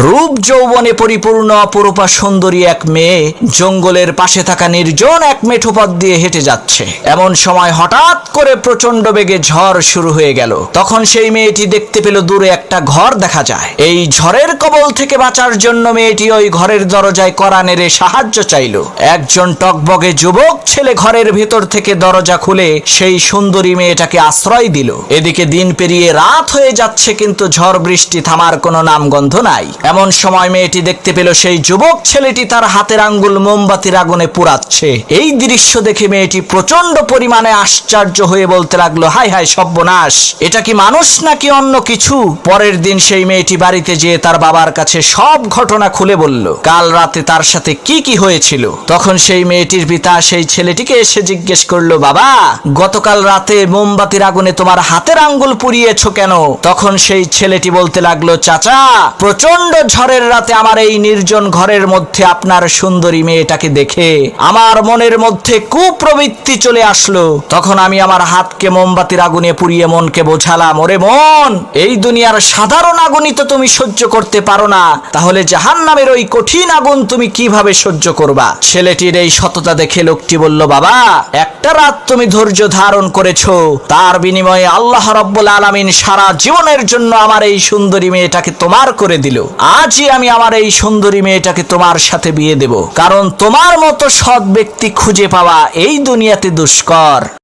রূপ যৌবনে পরিপূর্ণ অপরূপা সুন্দরী এক মেয়ে জঙ্গলের পাশে থাকা নির্জন এক মেঠো পথ দিয়ে হেঁটে যাচ্ছে। এমন সময় হঠাৎ করে প্রচন্ড বেগে ঝড় শুরু হয়ে গেল। তখন সেই মেয়েটি দেখতে পেল দূরে একটা ঘর দেখা যায়। এই ঝড়ের কবল থেকে বাঁচার জন্য মেয়েটি ওই ঘরের দরজায় কড়া নেড়ে সাহায্য চাইল। একজন টকবগে যুবক ছেলে ঘরের ভেতর থেকে দরজা খুলে সেই সুন্দরী মেয়েটাকে আশ্রয় দিল। এদিকে দিন পেরিয়ে রাত হয়ে যাচ্ছে, কিন্তু ঝড় বৃষ্টি থামার কোনো নামগন্ধ নাই। এমন সময় মেয়েটি দেখতে পেল সেই যুবক ছেলেটি তার হাতের আঙ্গুল মোমবাতির আগুনে পোড়াচ্ছে। এই দৃশ্য দেখে মেয়েটি প্রচন্ড পরিমাণে আশ্চর্য হয়ে বলতে লাগলো, হায় হায় সর্বনাশ, এটা কি মানুষ নাকি অন্য কিছু? পরের দিন সেই মেয়েটি বাড়িতে যেয়ে তার বাবার কাছে সব ঘটনা খুলে বলল, কাল রাতে তার সাথে কি কি হয়েছিল। তখন সেই মেয়েটির পিতা সেই ছেলেটিকে এসে জিজ্ঞেস করলো, বাবা, গতকাল রাতে মোমবাতির আগুনে তোমার হাতের আঙ্গুল পুড়িয়েছো কেন? তখন সেই ছেলেটি বলতে লাগলো, চাচা, প্রচন্ড ঝড়ের রাতে আমার এই নির্জন ঘরের মধ্যে আপনার সুন্দরী মেয়েটাকে দেখে আমার মনের মধ্যে কুপ্রবৃত্তি চলে আসলো। তখন আমি আমার হাতকে মোমবাতির আগুনে পুড়িয়ে মনকে বোঝালাম, ওরে মন, এই দুনিয়ার সাধারণ আগুনই তো তুমি সহ্য করতে পারো না, তাহলে জাহান্নামের ওই কঠিন আগুন তুমি কিভাবে সহ্য করবা? ছেলেটির এই সততা দেখে লোকটি বলল, বাবা, একটা রাত তুমি ধৈর্য ধারণ করেছো, তার বিনিময়ে আল্লাহ রাব্বুল আলামিন সারা জীবনের জন্য আমার এই সুন্দরী মেয়েটাকে তোমার করে দিল। আজই আমি আমার এই সুন্দরী মেয়েটাকে তোমার সাথে বিয়ে দেব, কারণ তোমার মতো সৎ ব্যক্তি খুঁজে পাওয়া এই দুনিয়াতে দুষ্কর।